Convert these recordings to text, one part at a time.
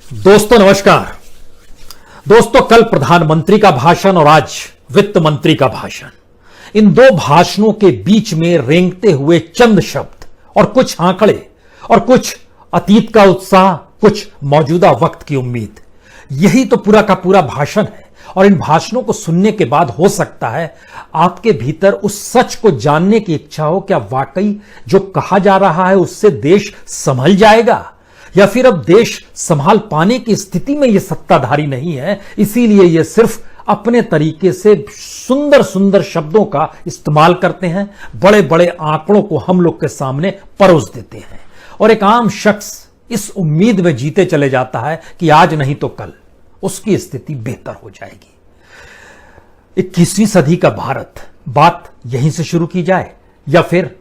दोस्तों नमस्कार। दोस्तों कल प्रधानमंत्री का भाषण और आज वित्त मंत्री का भाषण, इन दो भाषणों के बीच में रेंगते हुए चंद शब्द और कुछ आंकड़े और कुछ अतीत का उत्साह, कुछ मौजूदा वक्त की उम्मीद, यही तो पूरा का पूरा भाषण है। और इन भाषणों को सुनने के बाद हो सकता है आपके भीतर उस सच को जानने की इच्छा हो, क्या वाकई जो कहा जा रहा है उससे देश संभल जाएगा, या फिर अब देश संभाल पाने की स्थिति में यह सत्ताधारी नहीं है, इसीलिए यह सिर्फ अपने तरीके से सुंदर सुंदर शब्दों का इस्तेमाल करते हैं, बड़े बड़े आंकड़ों को हम लोग के सामने परोस देते हैं और एक आम शख्स इस उम्मीद में जीते चले जाता है कि आज नहीं तो कल उसकी स्थिति बेहतर हो जाएगी। 21वीं सदी का भारत, बात यहीं से शुरू की जाए, या फिर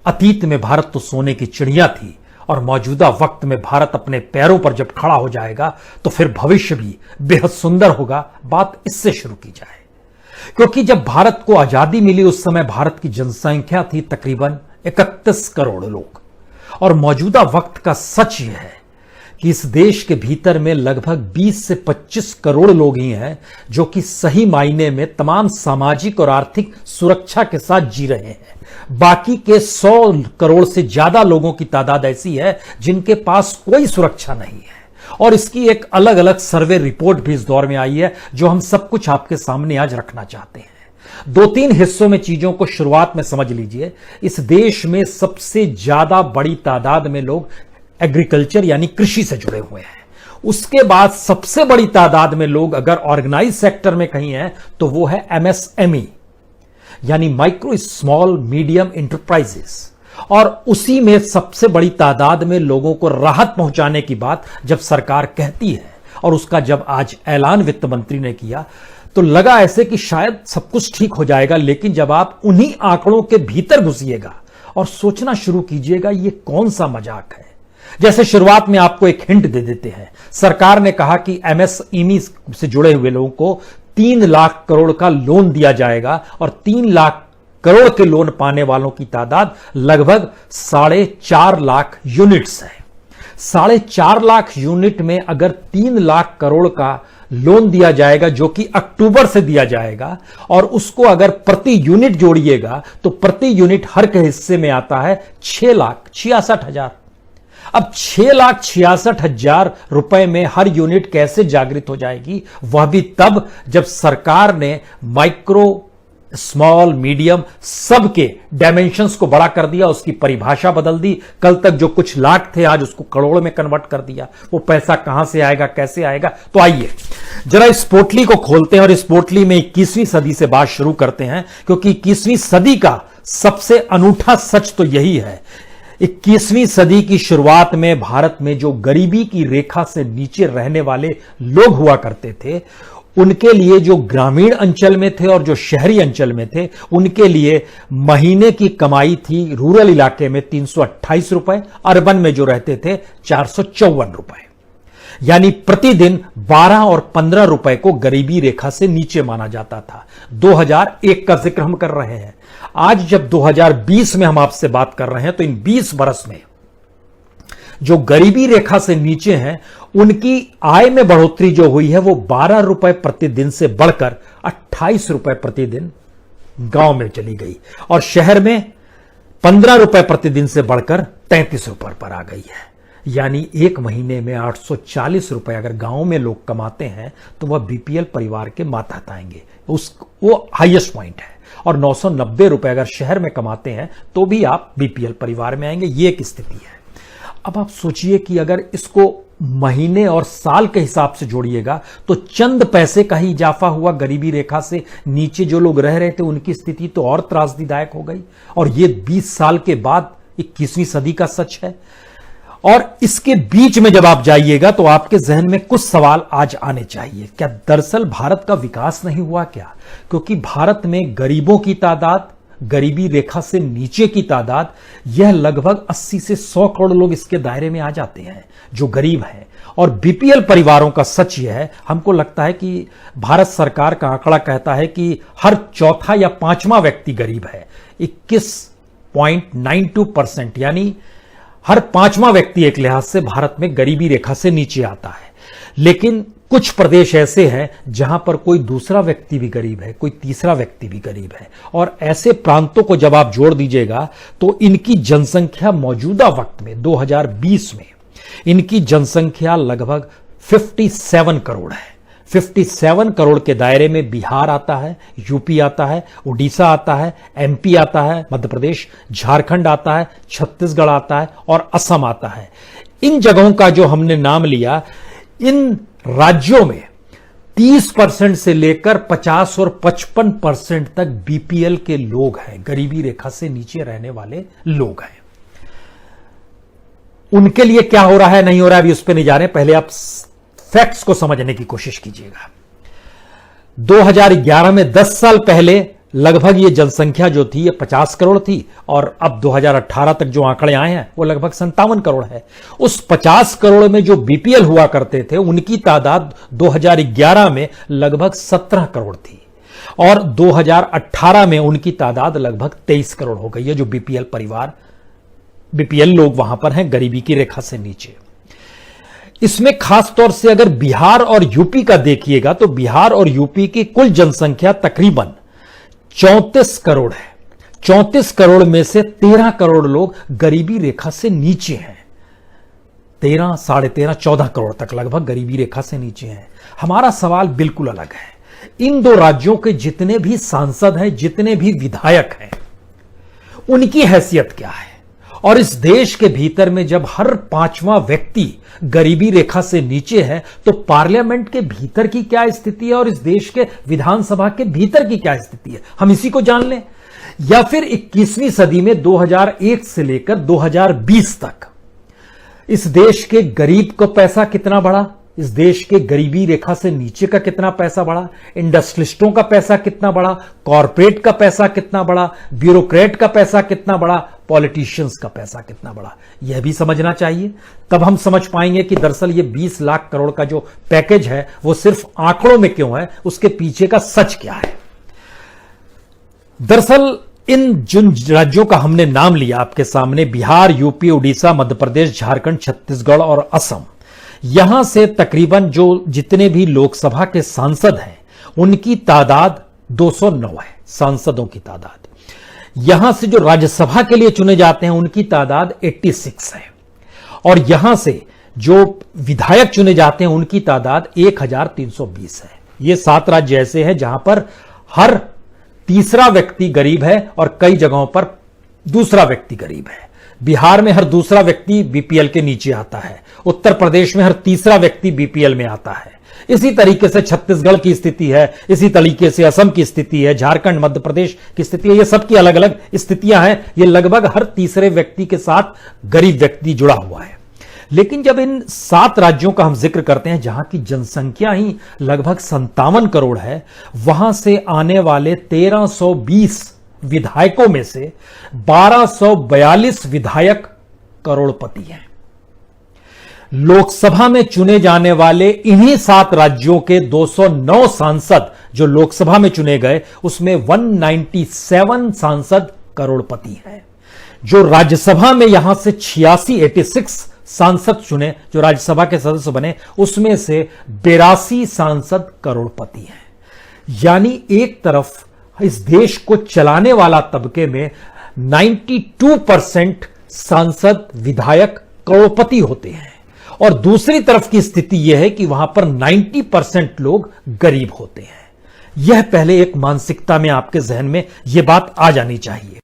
अतीत में भारत तो सोने की चिड़िया थी और मौजूदा वक्त में भारत अपने पैरों पर जब खड़ा हो जाएगा तो फिर भविष्य भी बेहद सुंदर होगा, बात इससे शुरू की जाए। क्योंकि जब भारत को आजादी मिली उस समय भारत की जनसंख्या थी तकरीबन 31 करोड़ लोग, और मौजूदा वक्त का सच यह है कि इस देश के भीतर में लगभग 20 से 25 करोड़ लोग ही हैं जो कि सही मायने में तमाम सामाजिक और आर्थिक सुरक्षा के साथ जी रहे हैं। बाकी के 100 करोड़ से ज्यादा लोगों की तादाद ऐसी है जिनके पास कोई सुरक्षा नहीं है, और इसकी एक अलग अलग सर्वे रिपोर्ट भी इस दौर में आई है जो हम सब कुछ आपके सामने आज रखना चाहते हैं। 2-3 हिस्सों में चीजों को शुरुआत में समझ लीजिए। इस देश में सबसे ज्यादा बड़ी तादाद में लोग एग्रीकल्चर यानी कृषि से जुड़े हुए हैं। उसके बाद सबसे बड़ी तादाद में लोग अगर ऑर्गेनाइज सेक्टर में कहीं हैं तो वो है एमएसएमई यानी माइक्रो स्मॉल मीडियम एंटरप्राइजेस, और उसी में सबसे बड़ी तादाद में लोगों को राहत पहुंचाने की बात जब सरकार कहती है, और उसका जब आज ऐलान वित्त मंत्री ने किया तो लगा ऐसे कि शायद सब कुछ ठीक हो जाएगा। लेकिन जब आप उन्हीं आंकड़ों के भीतर घुसिएगा और सोचना शुरू कीजिएगा ये कौन सा मजाक है। जैसे शुरुआत में आपको एक हिंट दे देते हैं, सरकार ने कहा कि एमएसएमई से जुड़े हुए लोगों को 3 लाख करोड़ का लोन दिया जाएगा, और 3 लाख करोड़ के लोन पाने वालों की तादाद लगभग 4.5 लाख यूनिट्स है। 4.5 लाख यूनिट में अगर 3 लाख करोड़ का लोन दिया जाएगा जो कि अक्टूबर से दिया जाएगा, और उसको अगर प्रति यूनिट जोड़िएगा तो प्रति यूनिट हर के हिस्से में आता है 6,66,000। अब 6,66,000 रुपए में हर यूनिट कैसे जागृत हो जाएगी, वह भी तब जब सरकार ने माइक्रो स्मॉल मीडियम सबके डायमेंशंस को बड़ा कर दिया, उसकी परिभाषा बदल दी। कल तक जो कुछ लाख थे आज उसको करोड़ में कन्वर्ट कर दिया। वो पैसा कहां से आएगा, कैसे आएगा, तो आइए जरा इस पोटली को खोलते हैं और इस पोटली में 21वीं सदी से बात शुरू करते हैं, क्योंकि 21वीं सदी का सबसे अनूठा सच तो यही है। 21वीं सदी की शुरुआत में भारत में जो गरीबी की रेखा से नीचे रहने वाले लोग हुआ करते थे, उनके लिए जो ग्रामीण अंचल में थे और जो शहरी अंचल में थे, उनके लिए महीने की कमाई थी रूरल इलाके में 328 रुपए, अर्बन में जो रहते थे 454 रुपए, यानी प्रतिदिन 12 और 15 रुपए को गरीबी रेखा से नीचे माना जाता था। 2001 का जिक्र हम कर रहे हैं। आज जब 2020 में हम आपसे बात कर रहे हैं तो इन 20 बरस में जो गरीबी रेखा से नीचे हैं उनकी आय में बढ़ोतरी जो हुई है वो 12 रुपए प्रतिदिन से बढ़कर 28 रुपए प्रतिदिन गांव में चली गई, और शहर में 15 रुपए प्रतिदिन से बढ़कर 33 रुपए पर आ गई है। यानी एक महीने में 840 रुपए अगर गांव में लोग कमाते हैं तो वह बीपीएल परिवार के मातहत आएंगे, वो हाईएस्ट पॉइंट है। और 990 रुपए अगर शहर में कमाते हैं तो भी आप बीपीएल परिवार में आएंगे, ये एक स्थिति है। अब आप सोचिए कि अगर इसको महीने और साल के हिसाब से जोड़िएगा तो चंद पैसे का ही इजाफा हुआ। गरीबी रेखा से नीचे जो लोग रह रहे थे उनकी स्थिति तो और त्रासदीदायक हो गई, और ये 20 साल के बाद 21वीं सदी का सच है। और इसके बीच में जब आप जाइएगा तो आपके जहन में कुछ सवाल आज आने चाहिए। क्या दरअसल भारत का विकास नहीं हुआ क्या? क्योंकि भारत में गरीबों की तादाद, गरीबी रेखा से नीचे की तादाद, यह लगभग 80 से 100 करोड़ लोग इसके दायरे में आ जाते हैं जो गरीब हैं। और बीपीएल परिवारों का सच यह है, हमको लगता है कि भारत सरकार का आंकड़ा कहता है कि हर चौथा या पांचवां व्यक्ति गरीब है। 21.92%, यानी हर पांचवां व्यक्ति एक लिहाज से भारत में गरीबी रेखा से नीचे आता है। लेकिन कुछ प्रदेश ऐसे हैं जहां पर कोई दूसरा व्यक्ति भी गरीब है, कोई तीसरा व्यक्ति भी गरीब है, और ऐसे प्रांतों को जब आप जोड़ दीजिएगा तो इनकी जनसंख्या मौजूदा वक्त में 2020 में इनकी जनसंख्या लगभग 57 करोड़ है। 57 करोड़ के दायरे में बिहार आता है, यूपी आता है, उड़ीसा आता है, एमपी आता है, मध्य प्रदेश, झारखंड आता है, छत्तीसगढ़ आता है और असम आता है। इन जगहों का जो हमने नाम लिया, इन राज्यों में 30% से लेकर 50 और 55% तक बीपीएल के लोग हैं, गरीबी रेखा से नीचे रहने वाले लोग हैं। उनके लिए क्या हो रहा है, नहीं हो रहा है, अभी उस पर नहीं जा रहे, पहले आप फैक्ट्स को समझने की कोशिश कीजिएगा। 2011 में 10 साल पहले लगभग ये जनसंख्या जो थी ये 50 करोड़ थी, और अब 2018 तक जो आंकड़े आए हैं वो लगभग 57 करोड़ है। उस 50 करोड़ में जो बीपीएल हुआ करते थे उनकी तादाद 2011 में लगभग 17 करोड़ थी, और 2018 में उनकी तादाद लगभग 23 करोड़ हो गई है, जो बीपीएल परिवार, बीपीएल लोग वहां पर हैं, गरीबी की रेखा से नीचे। इसमें खास तौर से अगर बिहार और यूपी का देखिएगा तो बिहार और यूपी की कुल जनसंख्या तकरीबन 34 करोड़ है। 34 करोड़ में से 13 करोड़ लोग गरीबी रेखा से नीचे हैं। 13, 13.5, 14 करोड़ तक लगभग गरीबी रेखा से नीचे हैं। हमारा सवाल बिल्कुल अलग है। इन दो राज्यों के जितने भी सांसद हैं, जितने भी विधायक हैं, उनकी हैसियत क्या है? और इस देश के भीतर में जब हर 5वां व्यक्ति गरीबी रेखा से नीचे है तो पार्लियामेंट के भीतर की क्या स्थिति है और इस देश के विधानसभा के भीतर की क्या स्थिति है, हम इसी को जान लें। या फिर 21वीं सदी में 2001 से लेकर 2020 तक इस देश के गरीब का पैसा कितना बढ़ा, इस देश के गरीबी रेखा से नीचे का कितना पैसा बढ़ा, इंडस्ट्रियलिस्टों का पैसा कितना बढ़ा, कॉर्पोरेट का पैसा कितना बढ़ा, ब्यूरोक्रेट का पैसा कितना बढ़ा, पॉलिटिशियंस का पैसा कितना बढ़ा, यह भी समझना चाहिए। तब हम समझ पाएंगे कि दरअसल ये 20 लाख करोड़ का जो पैकेज है वो सिर्फ आंकड़ों में क्यों है, उसके पीछे का सच क्या है। दरअसल इन जिन राज्यों का हमने नाम लिया आपके सामने, बिहार, यूपी, उड़ीसा, मध्य प्रदेश, झारखंड, छत्तीसगढ़ और असम, यहां से तकरीबन जो जितने भी लोकसभा के सांसद हैं उनकी तादाद 209 है, सांसदों की तादाद। यहां से जो राज्यसभा के लिए चुने जाते हैं उनकी तादाद 86 है, और यहां से जो विधायक चुने जाते हैं उनकी तादाद 1320 है। ये 7 राज्य ऐसे हैं जहां पर हर तीसरा व्यक्ति गरीब है और कई जगहों पर दूसरा व्यक्ति गरीब है। बिहार में हर दूसरा व्यक्ति बीपीएल के नीचे आता है, उत्तर प्रदेश में हर तीसरा व्यक्ति बीपीएल में आता है, इसी तरीके से छत्तीसगढ़ की स्थिति है, इसी तरीके से असम की स्थिति है, झारखंड, मध्य प्रदेश की स्थिति है। ये सबकी अलग अलग स्थितियां हैं। ये लगभग हर तीसरे व्यक्ति के साथ गरीब व्यक्ति जुड़ा हुआ है। लेकिन जब इन 7 राज्यों का हम जिक्र करते हैं जहां की जनसंख्या ही लगभग 57 करोड़ है, वहां से आने वाले 1320 विधायकों में से 1242 विधायक करोड़पति हैं। लोकसभा में चुने जाने वाले इन्हीं 7 राज्यों के 209 सांसद जो लोकसभा में चुने गए, उसमें 197 सांसद करोड़पति हैं। जो राज्यसभा में यहां से 86 सांसद चुने, जो राज्यसभा के सदस्य बने, उसमें से 82 सांसद करोड़पति हैं। यानी एक तरफ इस देश को चलाने वाला तबके में 92% सांसद, विधायक करोड़पति होते हैं, और दूसरी तरफ की स्थिति यह है कि वहां पर 90% लोग गरीब होते हैं। यह पहले एक मानसिकता में आपके जहन में यह बात आ जानी चाहिए।